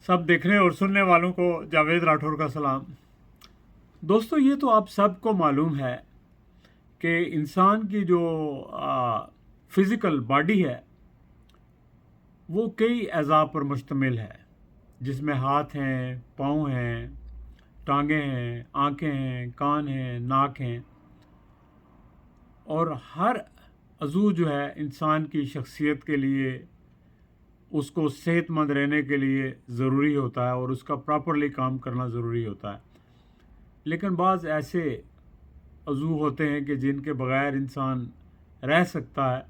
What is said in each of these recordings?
सब देखने और सुनने वालों को जावेद राठौर का सलाम। दोस्तों, ये तो आप सबको मालूम है कि इंसान की जो फिज़िकल बॉडी है वो कई अज़ा पर मुश्तमिल है, जिसमें हाथ हैं, पाँव हैं, टांगें हैं, आँखें हैं, कान हैं, नाक हैं, और हर अज़ू जो है इंसान की शख्सियत के लिए, उसको सेहतमंद रहने के लिए ज़रूरी होता है और उसका प्रॉपरली काम करना ज़रूरी होता है। लेकिन बाज़ ऐसे अज़ू होते हैं कि जिनके बग़ैर इंसान रह सकता है,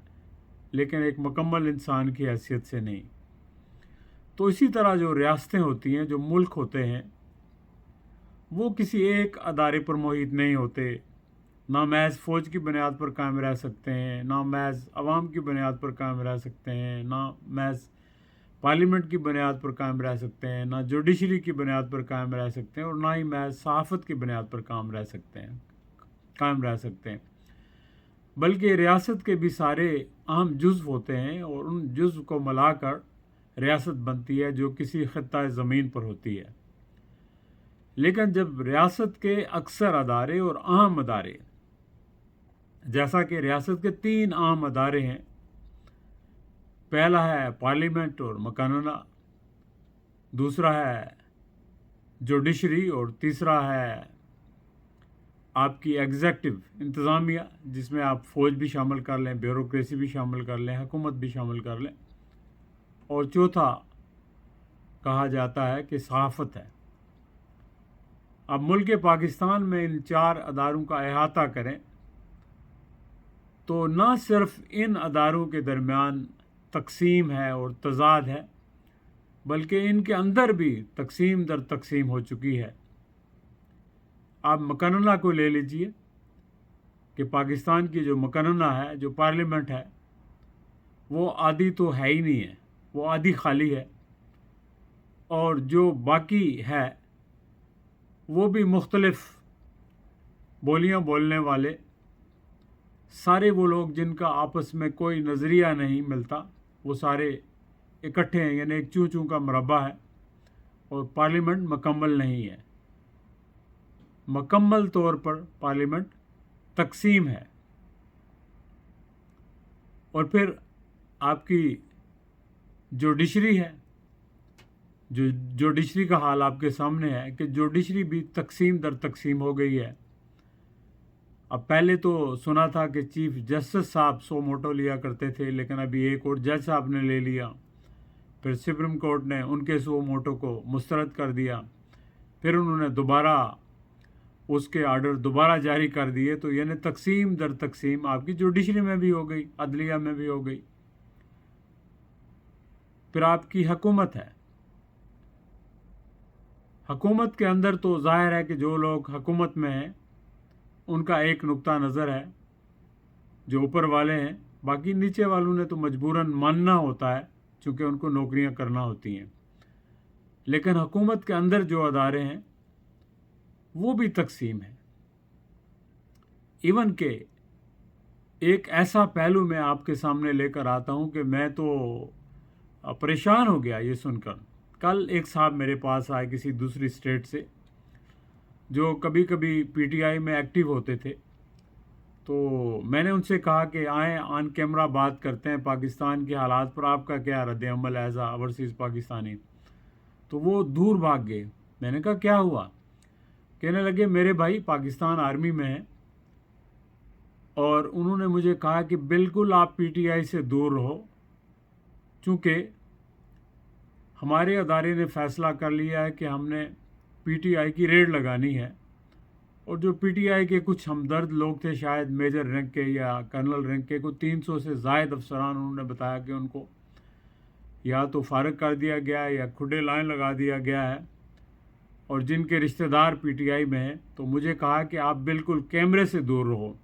लेकिन एक मुकम्मल इंसान की हैसियत से नहीं। तो इसी तरह जो रियासतें होती हैं, जो मुल्क होते हैं, वो किसी एक अदारे पर मोहित नहीं होते। ना महज फ़ौज की बुनियाद पर कायम रह सकते हैं, ना महज अवाम की बुनियाद पर कायम रह सकते हैं, ना महज पार्लियामेंट की बुनियाद पर कायम रह सकते हैं, ना जुडिशरी की बुनियाद पर कायम रह सकते हैं, और ना ही महज सहाफ़त की बुनियाद पर कायम रह सकते हैं। बल्कि रियासत के भी सारे अहम जुज़्व होते हैं और उन जुज़्व को मिलाकर रियासत बनती है, जो किसी ख़ित्ता ज़मीन पर होती है। लेकिन जब रियासत के अक्सर अदारे और अहम अदारे, जैसा कि रियासत के 3 अहम अदारे हैं, पहला है पार्लियामेंट और मकानना, दूसरा है जुडिशरी, और तीसरा है आपकी एग्जेक्टिव इंतज़ामिया, जिसमें आप फ़ौज भी शामिल कर लें, ब्यूरोक्रेसी भी शामिल कर लें, हुकूमत भी शामिल कर लें, और चौथा कहा जाता है कि सहाफ़त है। अब मुल्क पाकिस्तान में इन 4 अदारों का अहाता करें तो न सिर्फ इन अदारों के दरमियान तकसीम है और तज़ाद है, बल्कि इनके अंदर भी तकसीम दर तकसीम हो चुकी है। आप मकानना को ले लीजिए कि पाकिस्तान की जो मकानना है, जो पार्लियामेंट है, वो आधी तो है ही नहीं है, वो आधी खाली है, और जो बाकी है वो भी मुख्तलिफ़ बोलियां बोलने वाले, सारे वो लोग जिनका आपस में कोई नज़रिया नहीं मिलता, वो सारे इकट्ठे हैं, यानी एक चूं चूं का मरबा है, और पार्लियामेंट मुकम्मल नहीं है। मुकम्मल तौर पर पार्लियामेंट तकसीम है। और फिर आपकी जुडिशरी है, जो जुडिशरी का हाल आपके सामने है कि जुडिशरी भी तकसीम दर तकसीम हो गई है। अब पहले तो सुना था कि चीफ जस्टिस साहब सो मोटो लिया करते थे, लेकिन अभी एक और जज साहब ने ले लिया, फिर सुप्रीम कोर्ट ने उनके सो मोटो को मुस्तरद कर दिया, फिर उन्होंने दोबारा उसके आर्डर दोबारा जारी कर दिए। तो यानी तकसीम दर तकसीम आपकी जुडिशरी में भी हो गई, अदलिया में भी हो गई। फिर आपकी हुकूमत है। हुकूमत के अंदर तो ज़ाहिर है कि जो लोग हुकूमत में हैं उनका एक नुक्ता नज़र है, जो ऊपर वाले हैं, बाकी नीचे वालों ने तो मजबूरन मानना होता है, चूँकि उनको नौकरियां करना होती हैं। लेकिन हुकूमत के अंदर जो अदारे हैं वो भी तकसीम है। इवन के एक ऐसा पहलू मैं आपके सामने लेकर आता हूं कि मैं तो परेशान हो गया ये सुनकर। कल एक साहब मेरे पास आए किसी दूसरी स्टेट से, जो कभी कभी पीटीआई में एक्टिव होते थे। तो मैंने उनसे कहा कि आएँ ऑन कैमरा बात करते हैं पाकिस्तान के हालात पर, आपका क्या रद्द अमल एज आ ओवरसीज़ पाकिस्तानी। तो वो दूर भाग गए। मैंने कहा क्या हुआ? कहने लगे मेरे भाई पाकिस्तान आर्मी में हैं, और उन्होंने मुझे कहा कि बिल्कुल आप पीटीआई से दूर रहो, चूँकि हमारे अदारे ने फ़ैसला कर लिया है कि हमने पीटीआई की रेड लगानी है। और जो पीटीआई के कुछ हमदर्द लोग थे, शायद मेजर रैंक के या कर्नल रैंक के, को 300 से ज़ायद अफसरान, उन्होंने बताया कि उनको या तो फारग कर दिया गया है या खुडे लाइन लगा दिया गया है, और जिनके रिश्तेदार पीटीआई में हैं। तो मुझे कहा कि आप बिल्कुल कैमरे से दूर रहो,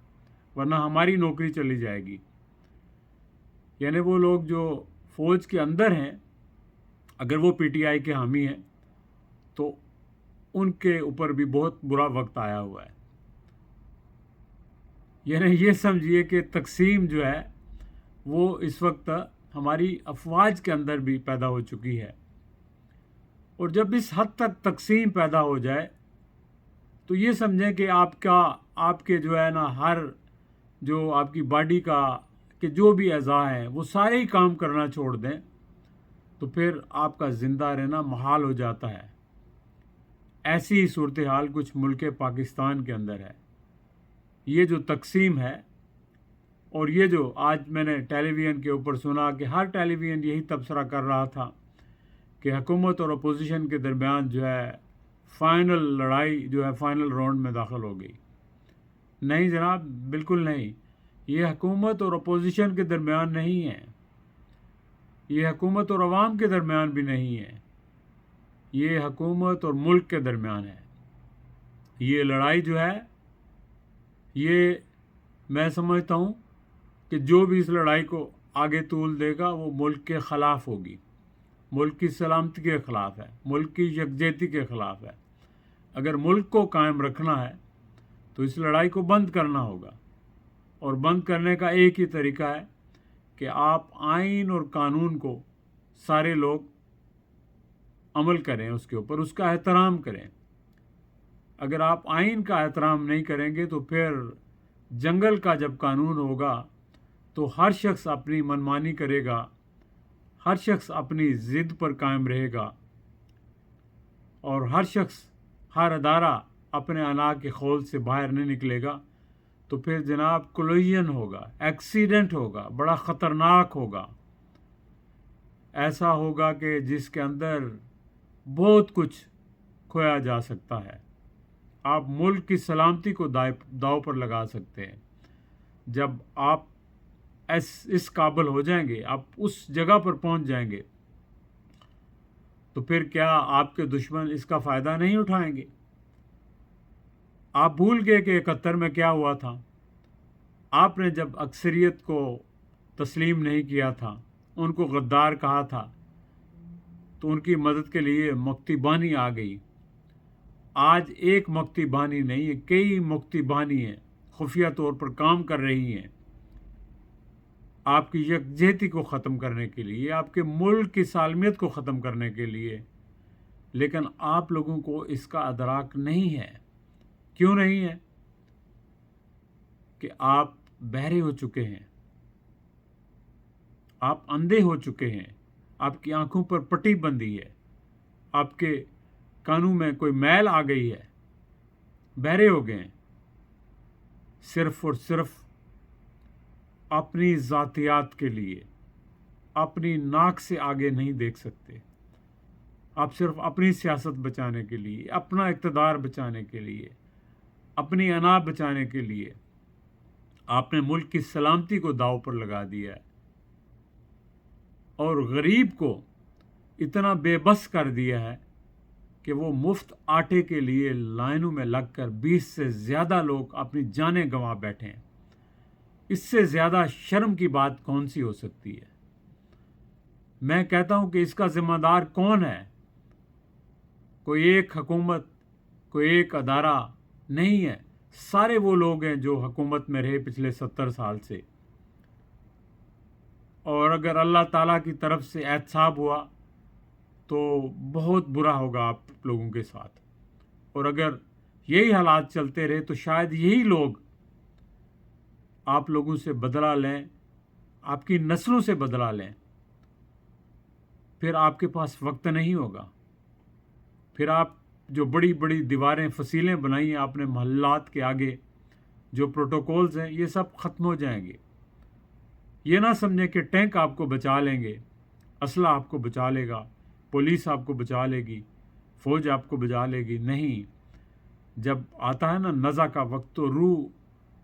वरना हमारी नौकरी चली जाएगी। यानी वो लोग जो फ़ौज के अंदर हैं, अगर वो पीटीआई के हामी हैं तो उनके ऊपर भी बहुत बुरा वक्त आया हुआ है। यानी ये समझिए कि तकसीम जो है वो इस वक्त हमारी अफवाज के अंदर भी पैदा हो चुकी है। اور जब इस हद तक तकसीम पैदा हो जाए तो ये समझें कि आपके जो है ना हर जो आपकी बॉडी का के जो भी अज़ा हैं वो सारे ही काम करना छोड़ दें तो फिर आपका ज़िंदा रहना मुहाल हो जाता है। ऐसी ही सूरत हाल कुछ मुल्क पाकिस्तान के अंदर है। ये जो तकसीम है और ये जो आज मैंने टेलीविज़न के ऊपर सुना कि हर टेलीविज़न यही तबसरा कर रहा था कि हुकूमत और अपोजिशन के दरमियान जो है फ़ाइनल लड़ाई जो है फ़ाइनल राउंड में दाखिल हो गई। नहीं जनाब, बिल्कुल नहीं। ये हुकूमत और अपोजिशन के दरमियान नहीं है, ये हुकूमत और अवाम के दरमियान भी नहीं है, ये हुकूमत और मुल्क के दरमियान है। ये लड़ाई जो है ये मैं समझता हूँ कि जो भी इस लड़ाई को आगे तूल देगा वो मुल्क के ख़िलाफ़ होगी, मुल्क की सलामती के ख़िलाफ़ है, मुल्क की यकजहती के ख़िलाफ़ है। अगर मुल्क को कायम रखना है तो इस लड़ाई को बंद करना होगा, और बंद करने का एक ही तरीका है कि आप आइन और कानून को सारे लोग अमल करें, उसके ऊपर उसका एहतराम करें। अगर आप आइन का एहतराम नहीं करेंगे तो फिर जंगल का जब कानून होगा तो हर शख्स अपनी मनमानी करेगा, हर शख्स अपनी ज़िद पर कायम रहेगा और हर शख्स, हर अदारा अपने अना के खौल से बाहर नहीं निकलेगा। तो फिर जनाब कोलिजन होगा, एक्सीडेंट होगा, बड़ा ख़तरनाक होगा। ऐसा होगा कि जिसके अंदर बहुत कुछ खोया जा सकता है। आप मुल्क की सलामती को दाव पर लगा सकते हैं। जब आप इस काबिल हो जाएंगे, आप उस जगह पर पहुंच जाएंगे, तो फिर क्या आपके दुश्मन इसका फ़ायदा नहीं उठाएंगे? आप भूल गए कि 71 में क्या हुआ था। आपने जब अक्सरियत को तस्लीम नहीं किया था, उनको गद्दार कहा था, तो उनकी मदद के लिए मुक्ति बानी आ गई। आज एक मुक्ति बानी नहीं है, कई मुक्ति बानी हैं, खुफिया तौर पर काम कर रही हैं आपकी यकजहती को ख़त्म करने के लिए, आपके मुल्क की सालमियत को ख़त्म करने के लिए। लेकिन आप लोगों को इसका अदराक नहीं है। क्यों नहीं है? कि आप बहरे हो चुके हैं, आप अंधे हो चुके हैं, आपकी आंखों पर पट्टी बंधी है, आपके कानों में कोई मैल आ गई है, बहरे हो गए हैं। सिर्फ और सिर्फ अपनी ज़ातियात के लिए, अपनी नाक से आगे नहीं देख सकते। आप सिर्फ अपनी सियासत बचाने के लिए, अपना इक़्तिदार बचाने के लिए, अपनी अना बचाने के लिए आपने मुल्क की सलामती को दाव पर लगा दिया है और गरीब को इतना बेबस कर दिया है कि वो मुफ्त आटे के लिए लाइनों में लगकर 20 से ज़्यादा लोग अपनी जानें गंवा बैठे हैं। इससे ज़्यादा शर्म की बात कौन सी हो सकती है? मैं कहता हूँ कि इसका ज़िम्मेदार कौन है? कोई एक हुकूमत, कोई एक अदारा नहीं है, सारे वो लोग हैं जो हुकूमत में रहे पिछले 70 साल से। और अगर अल्लाह ताला की तरफ से एहतसाब हुआ तो बहुत बुरा होगा आप लोगों के साथ। और अगर यही हालात चलते रहे तो शायद यही लोग आप लोगों से बदला लें, आपकी नस्लों से बदला लें। फिर आपके पास वक्त नहीं होगा। फिर आप जो बड़ी बड़ी दीवारें, फसीलें बनाई हैं आपने महल्लात के आगे, जो प्रोटोकॉल्स हैं, ये सब ख़त्म हो जाएंगे। ये ना समझें कि टैंक आपको बचा लेंगे, असला आपको बचा लेगा, पुलिस आपको बचा लेगी, फ़ौज आपको बचा लेगी। नहीं, जब आता है ना नज़ा का वक्त तो रूह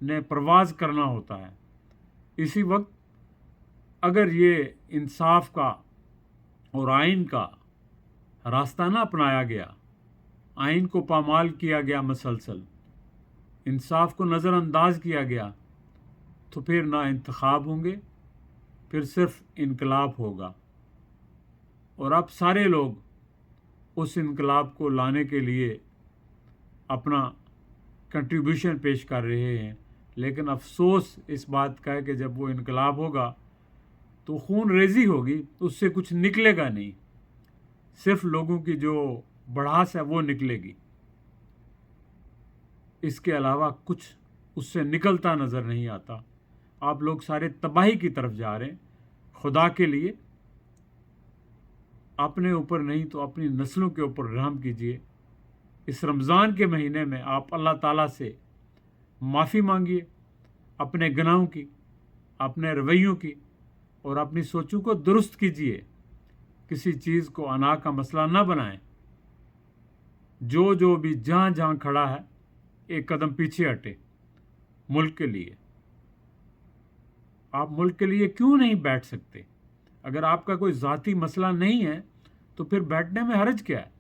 ने परवाज़ करना होता है। इसी वक्त अगर ये इंसाफ का और आइन का रास्ता ना अपनाया गया, आइन को पामाल किया गया, मसलसल इंसाफ को नज़रअंदाज किया गया, तो फिर ना इंतखाब होंगे, फिर सिर्फ इनकलाब होगा। और अब सारे लोग उस इनकलाब को लाने के लिए अपना कंट्रीब्यूशन पेश कर रहे हैं। लेकिन अफसोस इस बात का है कि जब वो इनकलाब होगा तो खून रेजी होगी, उससे कुछ निकलेगा नहीं। सिर्फ लोगों की जो भड़ास है वो निकलेगी, इसके अलावा कुछ उससे निकलता नज़र नहीं आता। आप लोग सारे तबाही की तरफ जा रहे हैं। खुदा के लिए अपने ऊपर नहीं तो अपनी नस्लों के ऊपर रहम कीजिए। इस रमज़ान के महीने में आप अल्लाह ताला से माफ़ी मांगिए अपने गुनाहों की, अपने रवैयों की, और अपनी सोचों को दुरुस्त कीजिए। किसी चीज़ को अना का मसला ना बनाएं। जो भी जहाँ जहाँ खड़ा है एक कदम पीछे हटे। मुल्क के लिए, आप मुल्क के लिए क्यों नहीं बैठ सकते? अगर आपका कोई ज़ाती मसला नहीं है तो फिर बैठने में हर्ज क्या है?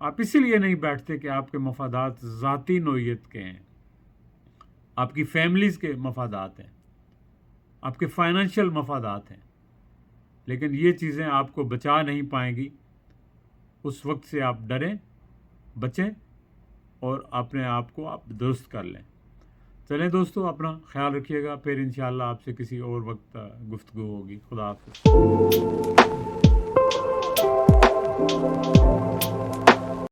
आप इसीलिए नहीं बैठते कि आपके मफादात ज़ाती नोयत के हैं, आपकी फैमिलीज़ के मफादात हैं, आपके फाइनेंशियल मफादात हैं। लेकिन ये चीज़ें आपको बचा नहीं पाएंगी। उस वक्त से आप डरें, बचें और अपने आप को आप दुरुस्त कर लें। चलें दोस्तों, अपना ख्याल रखिएगा। फिर इंशाअल्लाह आपसे किसी और वक्त गुफ्तगू होगी। खुदा हाफ़िज़।